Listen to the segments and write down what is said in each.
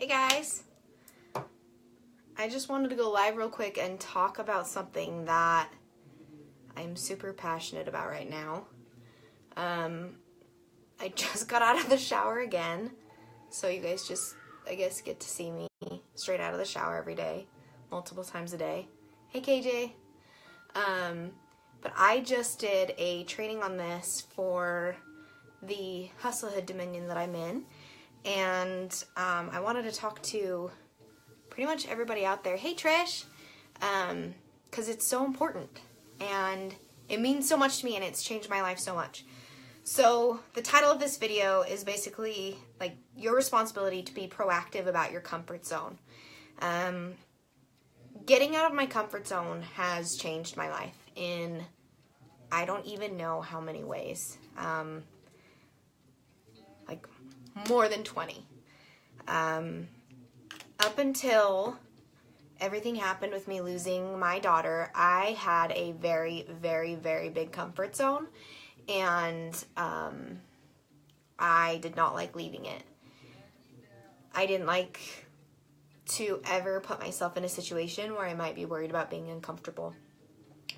Hey guys, I just wanted to go live real quick and talk about something that I'm super passionate about right now. I just got out of the shower again, so you guys just, I guess, get to see me straight out of the shower every day, multiple times a day. Hey KJ. But I just did a training on this for the Hustlehood Dominion that I'm in. And I wanted to talk to pretty much everybody out there. Hey Trish, because it's so important and it means so much to me and it's changed my life so much. So the title of this video is basically like your responsibility to be proactive about your comfort zone. Getting out of my comfort zone has changed my life in I don't even know how many ways. Like more than 20. Up until everything happened with me losing my daughter, I had a very, very, very big comfort zone, and I did not like leaving it. I didn't like to ever put myself in a situation where I might be worried about being uncomfortable.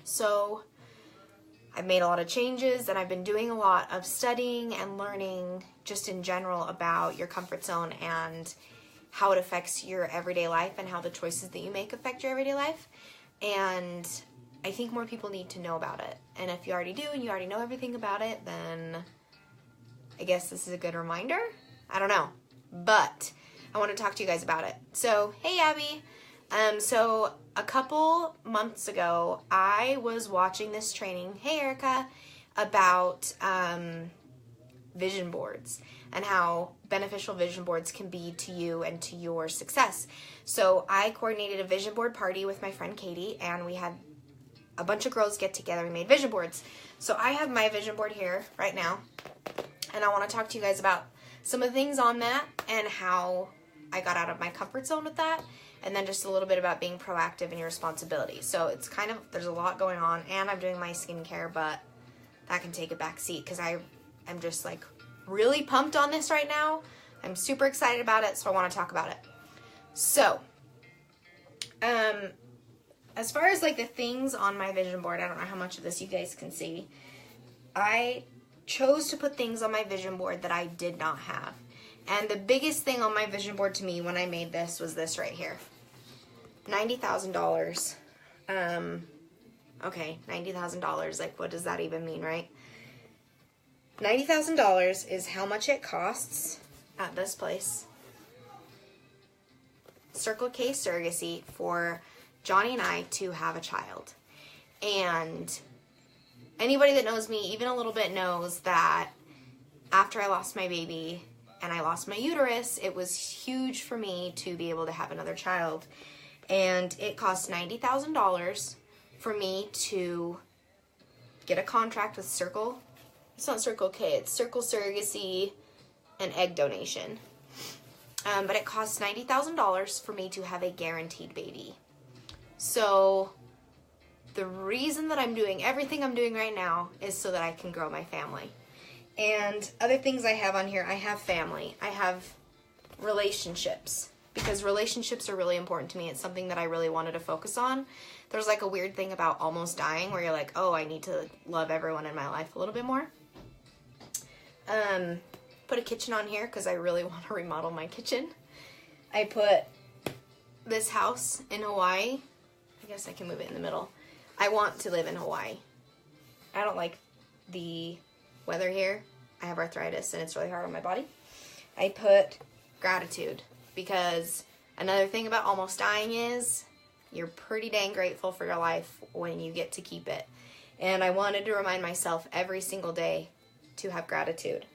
So I've made a lot of changes, and I've been doing a lot of studying and learning just in general about your comfort zone and how it affects your everyday life and how the choices that you make affect your everyday life. And I think more people need to know about it. And if you already do and you already know everything about it, then I guess this is a good reminder. I don't know. But I want to talk to you guys about it. So, hey Abby. So a couple months ago, I was watching this training, hey Erica, about vision boards and how beneficial vision boards can be to you and to your success. So I coordinated a vision board party with my friend Katie, and we had a bunch of girls get together and made vision boards. So I have my vision board here right now, and I want to talk to you guys about some of the things on that and how I got out of my comfort zone with that, and then just a little bit about being proactive in your responsibility. So it's kind of, there's a lot going on, and I'm doing my skincare, but that can take a back seat because I am just like really pumped on this right now. I'm super excited about it, so I want to talk about it. So, as far as like the things on my vision board, I don't know how much of this you guys can see. I chose to put things on my vision board that I did not have. And the biggest thing on my vision board to me when I made this was this right here. $90,000. Okay, $90,000. Like, what does that even mean, right? $90,000 is how much it costs at this place, Circle K Surrogacy, for Johnny and I to have a child. And anybody that knows me even a little bit knows that after I lost my baby and I lost my uterus, it was huge for me to be able to have another child. And it cost $90,000 for me to get a contract with Circle. It's not Circle K, it's Circle Surrogacy and egg donation. But it costs $90,000 for me to have a guaranteed baby. So the reason that I'm doing everything I'm doing right now is so that I can grow my family. And other things I have on here, I have family. I have relationships, because relationships are really important to me. It's something that I really wanted to focus on. There's like a weird thing about almost dying where you're like, oh, I need to love everyone in my life a little bit more. Put a kitchen on here because I really want to remodel my kitchen. I put this house in Hawaii. I guess I can move it in the middle. I want to live in Hawaii. I don't like the weather here. I have arthritis and it's really hard on my body. I put gratitude, because another thing about almost dying is you're pretty dang grateful for your life when you get to keep it. And I wanted to remind myself every single day to have gratitude.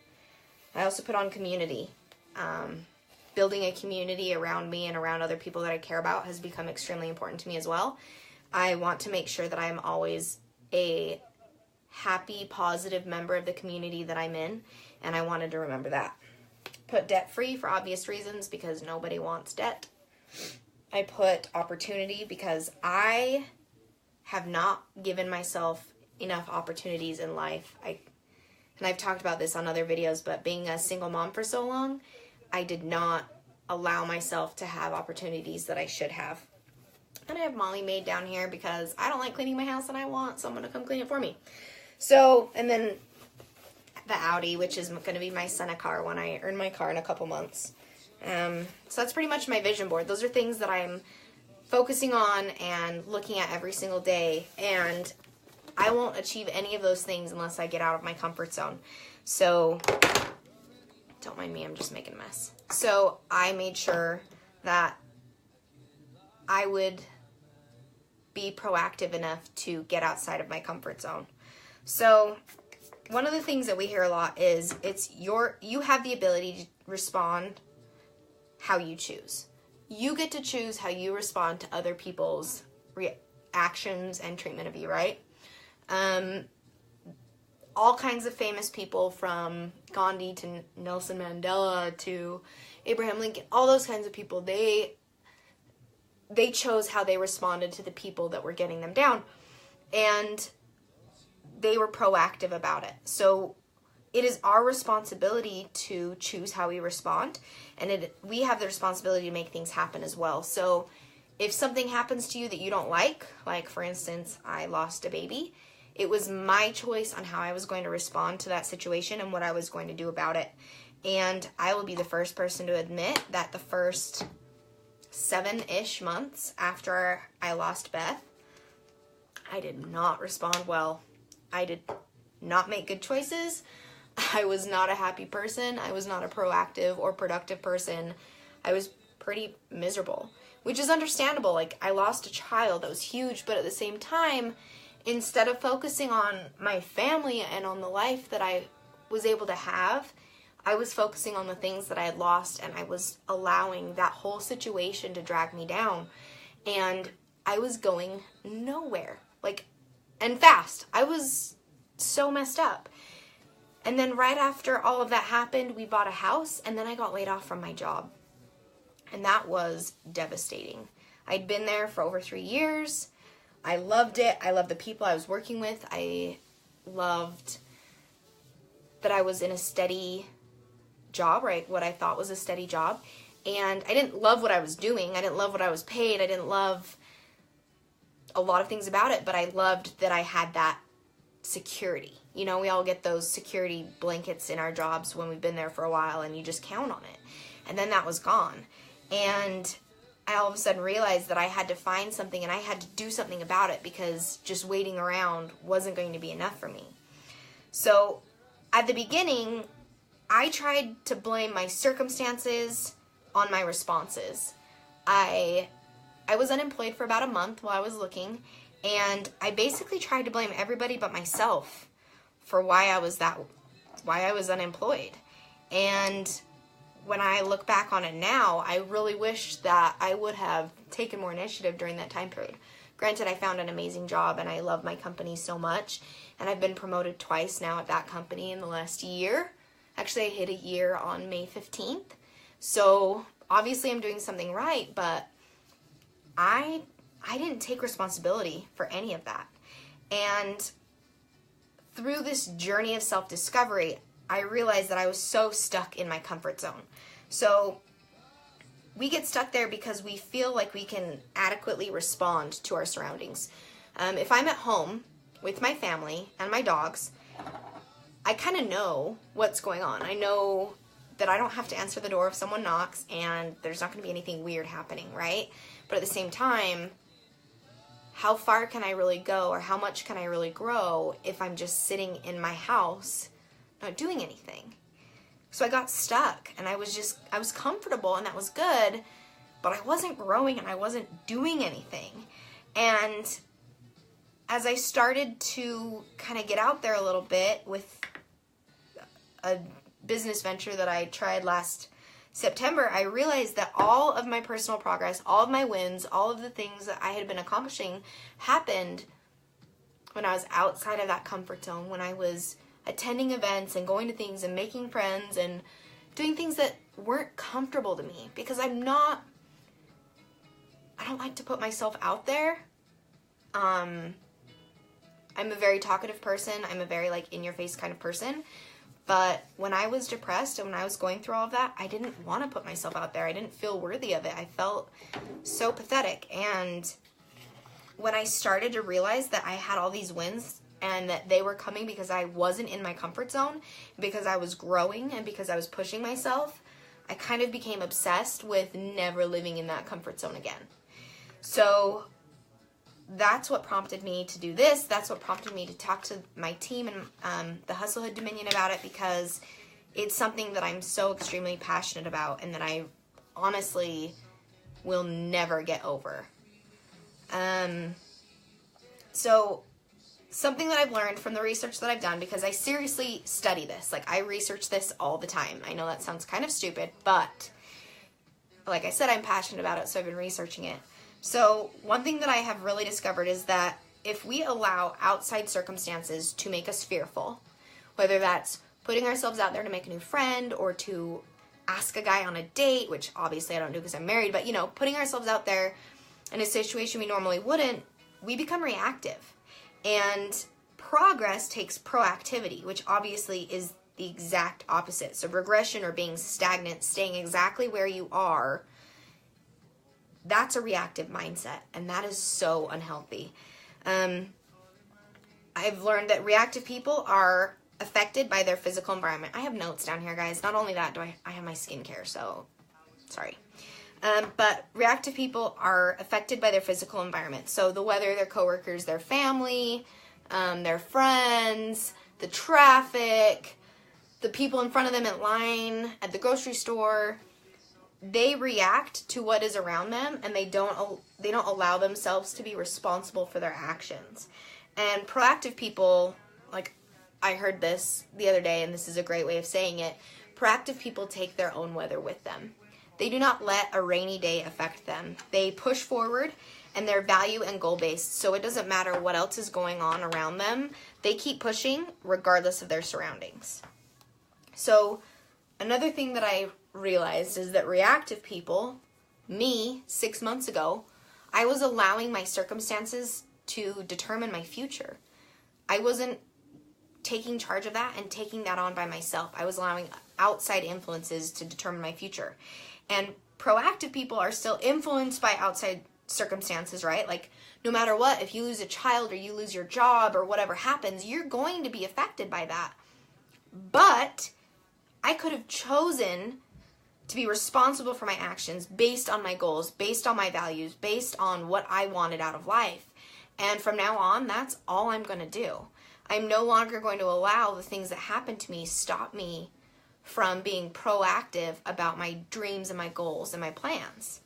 I also put on community. Building a community around me and around other people that I care about has become extremely important to me as well. I want to make sure that I am always a happy, positive member of the community that I'm in, and I wanted to remember that. Put debt-free for obvious reasons, because nobody wants debt. I put opportunity because I have not given myself enough opportunities in life. And I've talked about this on other videos, but being a single mom for so long, I did not allow myself to have opportunities that I should have. And I have Molly Maid down here because I don't like cleaning my house and I want someone to come clean it for me. So, and then the Audi, which is going to be my Senna car when I earn my car in a couple months. So that's pretty much my vision board. Those are things that I'm focusing on and looking at every single day. And I won't achieve any of those things unless I get out of my comfort zone. So, don't mind me, I'm just making a mess. So I made sure that I would be proactive enough to get outside of my comfort zone. So one of the things that we hear a lot is you have the ability to respond how you choose. You get to choose how you respond to other people's reactions and treatment of you, right? All kinds of famous people, from Gandhi to Nelson Mandela to Abraham Lincoln, all those kinds of people, they chose how they responded to the people that were getting them down. And they were proactive about it. So it is our responsibility to choose how we respond, and we have the responsibility to make things happen as well. So if something happens to you that you don't like for instance, I lost a baby, it was my choice on how I was going to respond to that situation and what I was going to do about it. And I will be the first person to admit that the first 7-ish months after I lost Beth, I did not respond well. I did not make good choices. I was not a happy person. I was not a proactive or productive person. I was pretty miserable, which is understandable. Like, I lost a child. That was huge. But at the same time, instead of focusing on my family and on the life that I was able to have, I was focusing on the things that I had lost, and I was allowing that whole situation to drag me down. And I was going nowhere. And fast. I was so messed up. And then right after all of that happened, we bought a house, and then I got laid off from my job. And that was devastating. I'd been there for over 3 years. I loved it. I loved the people I was working with. I loved that I was in a steady job, right? What I thought was a steady job. And I didn't love what I was doing. I didn't love what I was paid. I didn't love a lot of things about it, but I loved that I had that security. You know, we all get those security blankets in our jobs when we've been there for a while, and you just count on it. And then that was gone. And I all of a sudden realized that I had to find something, and I had to do something about it, because just waiting around wasn't going to be enough for me. So at the beginning, I tried to blame my circumstances on my responses. I was unemployed for about a month while I was looking, and I basically tried to blame everybody but myself for why I was unemployed. And when I look back on it now, I really wish that I would have taken more initiative during that time period. Granted, I found an amazing job, and I love my company so much, and I've been promoted twice now at that company in the last year. Actually, I hit a year on May 15th. So obviously I'm doing something right, but I didn't take responsibility for any of that. And through this journey of self-discovery, I realized that I was so stuck in my comfort zone. So we get stuck there because we feel like we can adequately respond to our surroundings. If I'm at home with my family and my dogs, I kind of know what's going on. I know that I don't have to answer the door if someone knocks, and there's not going to be anything weird happening, right? But at the same time, how far can I really go, or how much can I really grow if I'm just sitting in my house not doing anything? So I got stuck, and I was comfortable, and that was good, but I wasn't growing, and I wasn't doing anything. And as I started to kind of get out there a little bit with a business venture that I tried last September, I realized that all of my personal progress, all of my wins, all of the things that I had been accomplishing happened when I was outside of that comfort zone, when I was attending events and going to things and making friends and doing things that weren't comfortable to me, because I don't like to put myself out there. I'm a very talkative person. I'm a very in your face kind of person. But when I was depressed and when I was going through all of that, I didn't want to put myself out there. I didn't feel worthy of it. I felt so pathetic. And when I started to realize that I had all these wins and that they were coming because I wasn't in my comfort zone, because I was growing and because I was pushing myself, I kind of became obsessed with never living in that comfort zone again. So that's what prompted me to do this. That's what prompted me to talk to my team and the Hustlehood Dominion about it, because it's something that I'm so extremely passionate about and that I honestly will never get over. So something that I've learned from the research that I've done, because I seriously study this, like I research this all the time. I know that sounds kind of stupid, but like I said, I'm passionate about it, so I've been researching it. So one thing that I have really discovered is that if we allow outside circumstances to make us fearful, whether that's putting ourselves out there to make a new friend or to ask a guy on a date, which obviously I don't do because I'm married, but putting ourselves out there in a situation we normally wouldn't, we become reactive. And progress takes proactivity, which obviously is the exact opposite. So regression, or being stagnant, staying exactly where you are, that's a reactive mindset, and that is so unhealthy. I've learned that reactive people are affected by their physical environment. I have notes down here, guys. Not only that, I have my skincare, so sorry. But reactive people are affected by their physical environment. So the weather, their coworkers, their family, their friends, the traffic, the people in front of them in line at the grocery store. They react to what is around them, and they don't allow themselves to be responsible for their actions. And proactive people, like I heard this the other day, and this is a great way of saying it, proactive people take their own weather with them. They do not let a rainy day affect them. They push forward, and they're value and goal-based, so it doesn't matter what else is going on around them. They keep pushing regardless of their surroundings. So another thing that I realized is that reactive people, me, 6 months ago, I was allowing my circumstances to determine my future. I wasn't taking charge of that and taking that on by myself. I was allowing outside influences to determine my future. And proactive people are still influenced by outside circumstances, right? Like, no matter what, if you lose a child or you lose your job or whatever happens, you're going to be affected by that. But I could have chosen to be responsible for my actions based on my goals, based on my values, based on what I wanted out of life. And from now on, that's all I'm going to do. I'm no longer going to allow the things that happen to me stop me from being proactive about my dreams and my goals and my plans.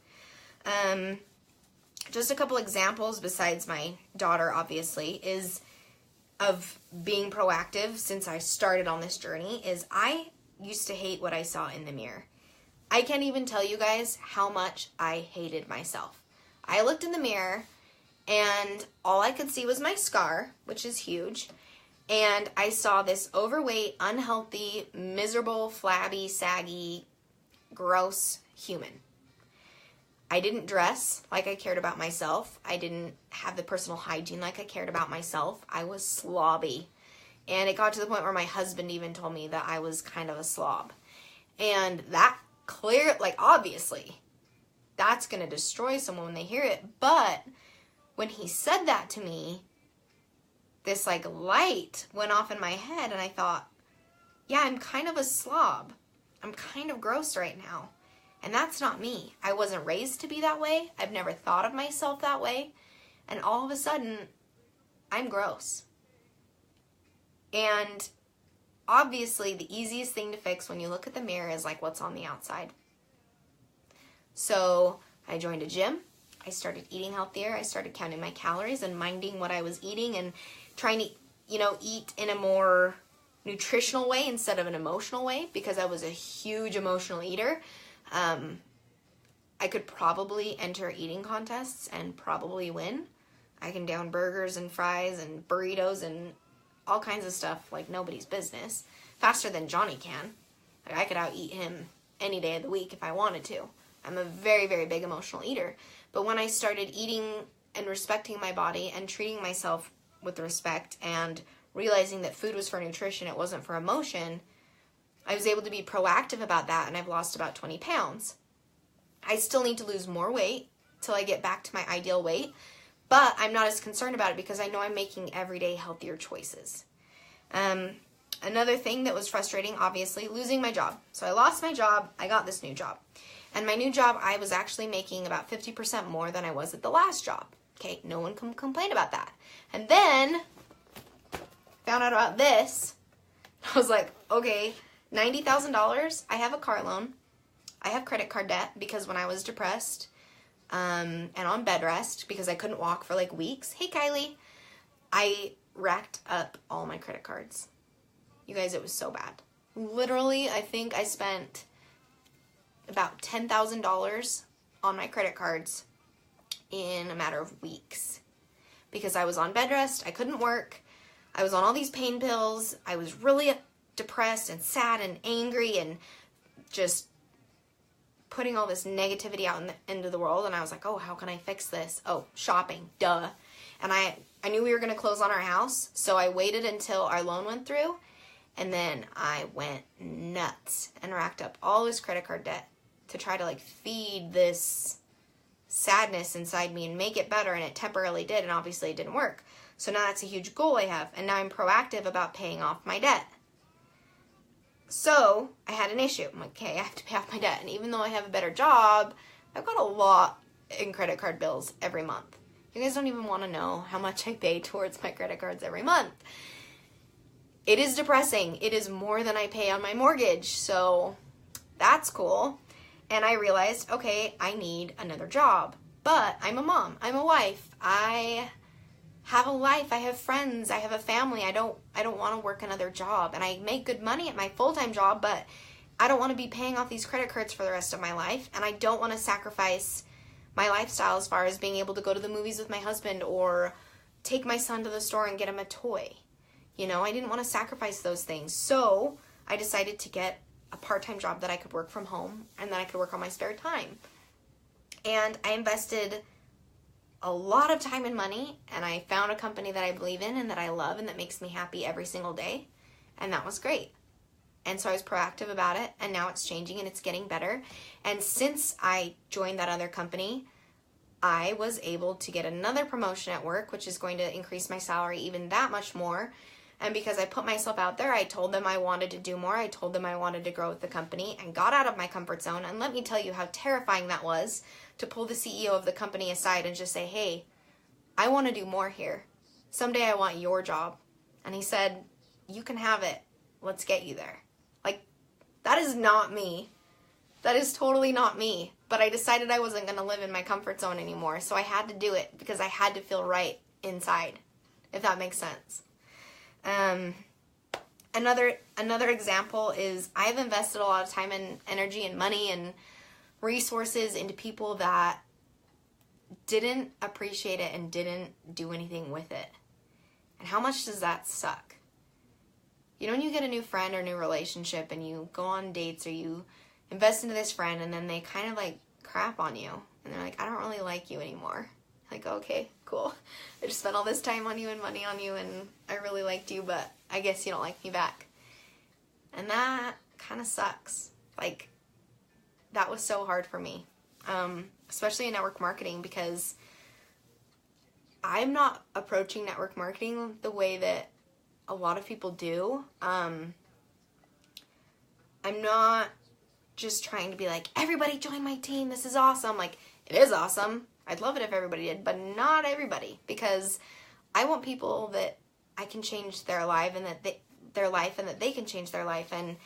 Just a couple examples besides my daughter, obviously, is of being proactive since I started on this journey is I used to hate what I saw in the mirror. I can't even tell you guys how much I hated myself. I looked in the mirror and all I could see was my scar, which is huge. And I saw this overweight, unhealthy, miserable, flabby, saggy, gross human. I didn't dress like I cared about myself. I didn't have the personal hygiene like I cared about myself. I was slobby. And it got to the point where my husband even told me that I was kind of a slob. And that obviously, that's going to destroy someone when they hear it. But when he said that to me, this light went off in my head, and I thought, yeah, I'm kind of a slob. I'm kind of gross right now. And that's not me. I wasn't raised to be that way. I've never thought of myself that way. And all of a sudden, I'm gross. And obviously, the easiest thing to fix when you look at the mirror is what's on the outside. So I joined a gym. I started eating healthier. I started counting my calories and minding what I was eating and trying to, eat in a more nutritional way instead of an emotional way, because I was a huge emotional eater. I could probably enter eating contests and probably win. I can down burgers and fries and burritos and all kinds of stuff like nobody's business. Faster than Johnny can. I could out-eat him any day of the week if I wanted to. I'm a very, very big emotional eater. But when I started eating and respecting my body and treating myself with respect and realizing that food was for nutrition, it wasn't for emotion, I was able to be proactive about that, and I've lost about 20 pounds. I still need to lose more weight till I get back to my ideal weight, but I'm not as concerned about it because I know I'm making everyday healthier choices. Another thing that was frustrating, obviously, losing my job. So I lost my job, I got this new job. And my new job, I was actually making about 50% more than I was at the last job. Okay, no one can complain about that. And then, found out about this. I was like, okay, $90,000, I have a car loan. I have credit card debt because when I was depressed and on bed rest because I couldn't walk for like weeks. Hey, Kylie. I racked up all my credit cards. You guys, it was so bad. Literally, I think I spent about $10,000 on my credit cards in a matter of weeks because I was on bed rest. I couldn't work. I was on all these pain pills. I was really depressed and sad and angry and just putting all this negativity out into the world. And I was like, oh, how can I fix this? Oh, shopping, duh. And I knew we were going to close on our house, so I waited until our loan went through, and then I went nuts and racked up all this credit card debt to try to like feed this sadness inside me and make it better, and it temporarily did, and obviously it didn't work. So now that's a huge goal I have, and now I'm proactive about paying off my debt. So I had an issue. I'm like, okay, I have to pay off my debt, and even though I have a better job, I've got a lot in credit card bills every month. You guys don't even want to know how much I pay towards my credit cards every month. It is depressing. It is more than I pay on my mortgage, so that's cool. And I realized, okay, I need another job. But I'm a mom. I'm a wife. I have a life. I have friends. I have a family. I don't want to work another job. And I make good money at my full-time job, but I don't want to be paying off these credit cards for the rest of my life. And I don't want to sacrifice my lifestyle as far as being able to go to the movies with my husband or take my son to the store and get him a toy. You know, I didn't want to sacrifice those things. So I decided to get a part-time job that I could work from home and that I could work on my spare time. And I invested a lot of time and money, and I found a company that I believe in and that I love and that makes me happy every single day. And that was great. And so I was proactive about it, and now it's changing and it's getting better. And since I joined that other company, I was able to get another promotion at work, which is going to increase my salary even that much more. And because I put myself out there, I told them I wanted to do more. I told them I wanted to grow with the company and got out of my comfort zone. And let me tell you how terrifying that was to pull the CEO of the company aside and just say, hey, I want to do more here. Someday I want your job. And he said, you can have it. Let's get you there. Like, that is not me. That is totally not me. But I decided I wasn't going to live in my comfort zone anymore. So I had to do it because I had to feel right inside, if that makes sense. Another example is I've invested a lot of time and energy and money and resources into people that didn't appreciate it and didn't do anything with it. And how much does that suck? You know, when you get a new friend or new relationship and you go on dates or you invest into this friend and then they kind of like crap on you and they're like, I don't really like you anymore. Like, okay, cool. I just spent all this time on you and money on you and I really liked you, but I guess you don't like me back. And that kind of sucks. Like, that was so hard for me, especially in network marketing, because I'm not approaching network marketing the way that a lot of people do. I'm not just trying to be like, everybody join my team, this is awesome. Like, it is awesome. I'd love it if everybody did, but not everybody, because I want people that I can change their life and that they can change their life. And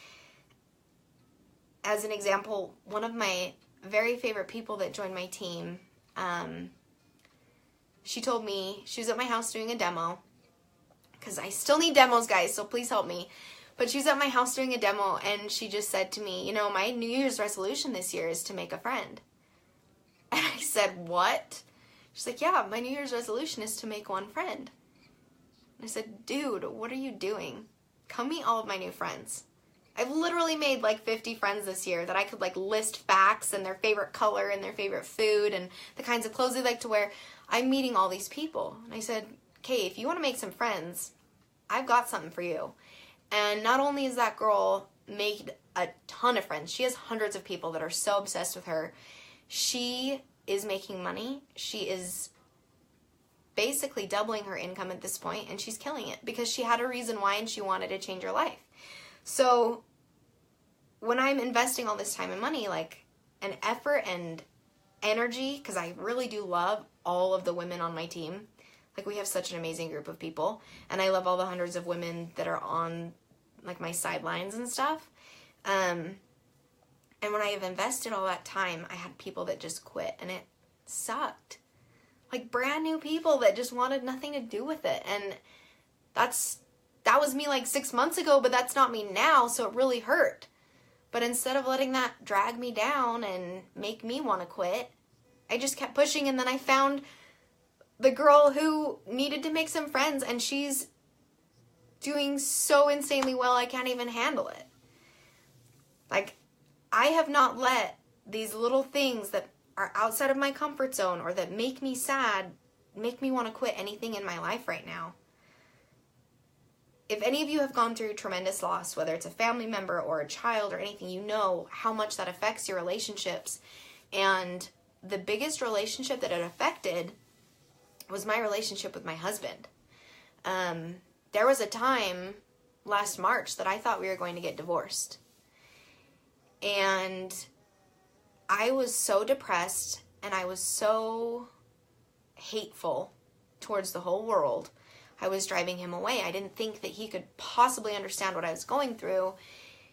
as an example, one of my very favorite people that joined my team, she told me, she was at my house doing a demo, because I still need demos, guys, so please help me. But she was at my house doing a demo, and she just said to me, you know, my New Year's resolution this year is to make a friend. And I said, what? She's like, yeah, my New Year's resolution is to make one friend. And I said, dude, what are you doing? Come meet all of my new friends. I've literally made like 50 friends this year that I could like list facts and their favorite color and their favorite food and the kinds of clothes they like to wear. I'm meeting all these people. And I said, okay, if you want to make some friends, I've got something for you. And not only is that girl made a ton of friends. She has hundreds of people that are so obsessed with her. She is making money. She is basically doubling her income at this point, and she's killing it because she had a reason why and she wanted to change her life. So when I'm investing all this time and money, like, and effort and energy, because I really do love all of the women on my team. Like, we have such an amazing group of people, and I love all the hundreds of women that are on, like, my sidelines and stuff. And when I have invested all that time, I had people that just quit, and it sucked. Like, brand new people that just wanted nothing to do with it. And that was me like 6 months ago, but that's not me now, so it really hurt. But instead of letting that drag me down and make me want to quit, I just kept pushing, and then I found the girl who needed to make some friends, and she's doing so insanely well, I can't even handle it. Like, I have not let these little things that are outside of my comfort zone or that make me sad make me want to quit anything in my life right now. If any of you have gone through tremendous loss, whether it's a family member or a child or anything, you know how much that affects your relationships. And the biggest relationship that it affected was my relationship with my husband. There was a time last March that I thought we were going to get divorced. And I was so depressed and I was so hateful towards the whole world. I was driving him away. I didn't think that he could possibly understand what I was going through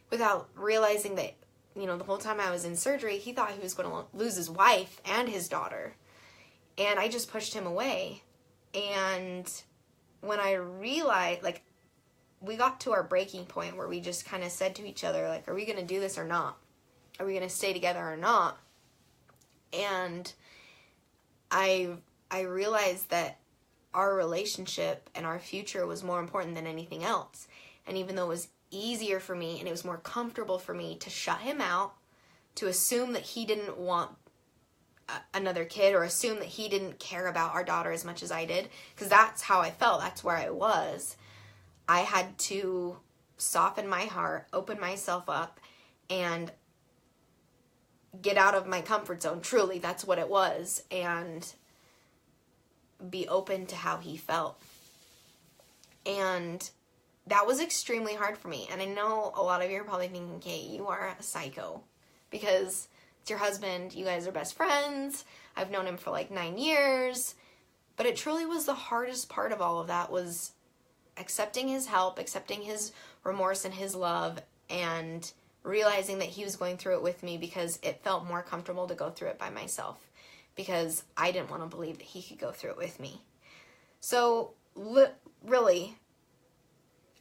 without realizing that, you know, the whole time I was in surgery, he thought he was going to lose his wife and his daughter. And I just pushed him away. And when I realized, like, we got to our breaking point where we just kind of said to each other, like, are we going to do this or not? Are we going to stay together or not? And I realized that our relationship and our future was more important than anything else. And even though it was easier for me and it was more comfortable for me to shut him out, to assume that he didn't want another kid, or assume that he didn't care about our daughter as much as I did, because that's how I felt, that's where I was, I had to soften my heart, open myself up, and get out of my comfort zone. Truly, that's what it was, and be open to how he felt. And that was extremely hard for me. And I know a lot of you are probably thinking, Kate, you are a psycho, because it's your husband, you guys are best friends, I've known him for like 9 years. But it truly was the hardest part of all of that, was accepting his help, accepting his remorse and his love, and realizing that he was going through it with me, because it felt more comfortable to go through it by myself, because I didn't want to believe that he could go through it with me. So really,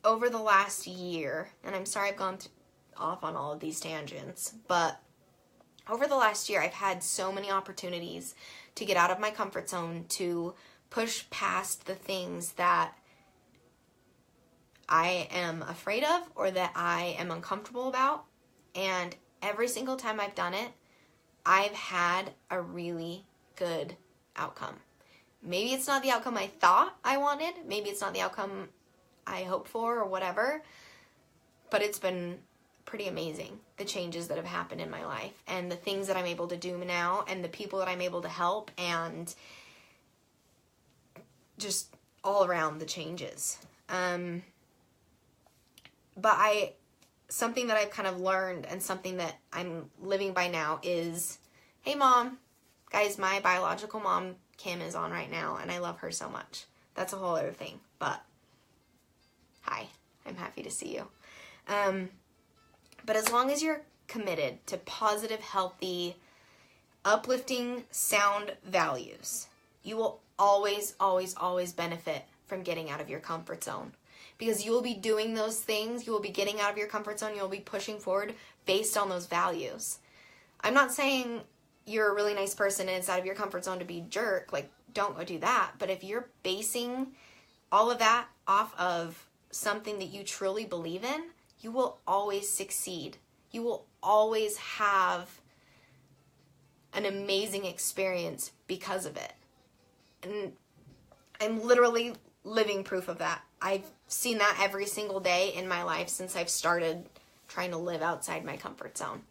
over the last year, and I'm sorry I've gone off on all of these tangents, but over the last year, I've had so many opportunities to get out of my comfort zone, to push past the things that I am afraid of or that I am uncomfortable about. And every single time I've done it, I've had a really good outcome. Maybe it's not the outcome I thought I wanted. Maybe it's not the outcome I hoped for or whatever. But it's been pretty amazing, the changes that have happened in my life and the things that I'm able to do now and the people that I'm able to help, and just all around the changes. But something that I've kind of learned and something that I'm living by now is, hey mom, guys, my biological mom, Kim, is on right now and I love her so much. That's a whole other thing, but hi, I'm happy to see you. But as long as you're committed to positive, healthy, uplifting, sound values, you will always, always, always benefit from getting out of your comfort zone. Because you will be doing those things, you will be getting out of your comfort zone, you'll be pushing forward based on those values. I'm not saying you're a really nice person and it's out of your comfort zone to be a jerk, like, don't go do that. But if you're basing all of that off of something that you truly believe in, you will always succeed. You will always have an amazing experience because of it. And I'm literally living proof of that. I've seen that every single day in my life since I've started trying to live outside my comfort zone.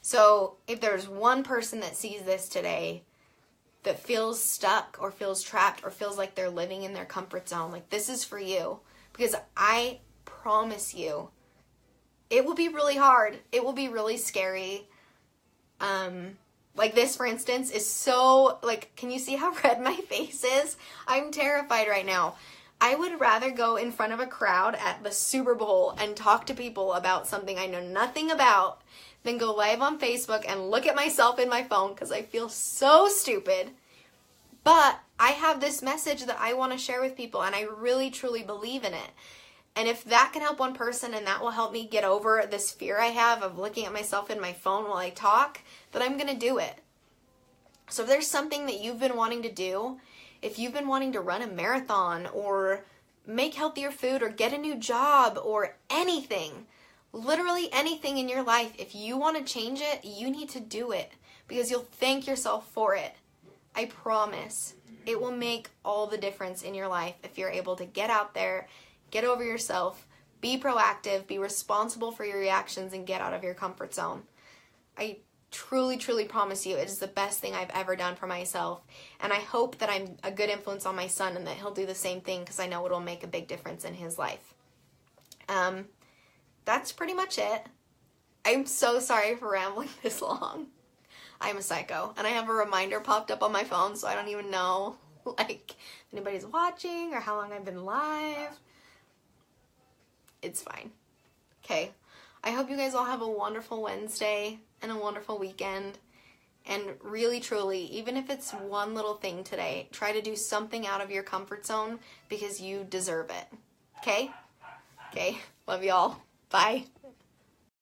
So if there's one person that sees this today that feels stuck or feels trapped or feels like they're living in their comfort zone, like, this is for you. Because I promise you, it will be really hard. It will be really scary. Like this, for instance, is so, like, can you see how red my face is? I'm terrified right now. I would rather go in front of a crowd at the Super Bowl and talk to people about something I know nothing about than go live on Facebook and look at myself in my phone because I feel so stupid. But I have this message that I want to share with people, and I really, truly believe in it. And if that can help one person and that will help me get over this fear I have of looking at myself in my phone while I talk, then I'm going to do it. So if there's something that you've been wanting to do, if you've been wanting to run a marathon or make healthier food or get a new job or anything, literally anything in your life, if you want to change it, you need to do it because you'll thank yourself for it. I promise. It will make all the difference in your life if you're able to get out there, get over yourself, be proactive, be responsible for your reactions, and get out of your comfort zone. I truly, truly promise you it is the best thing I've ever done for myself. And I hope that I'm a good influence on my son and that he'll do the same thing because I know it'll make a big difference in his life. That's pretty much it. I'm so sorry for rambling this long. I'm a psycho. And I have a reminder popped up on my phone so I don't even know like if anybody's watching or how long I've been live. It's fine. Okay. I hope you guys all have a wonderful Wednesday and a wonderful weekend. And really, truly, even if it's one little thing today, try to do something out of your comfort zone because you deserve it. Okay? Okay. Love y'all. Bye.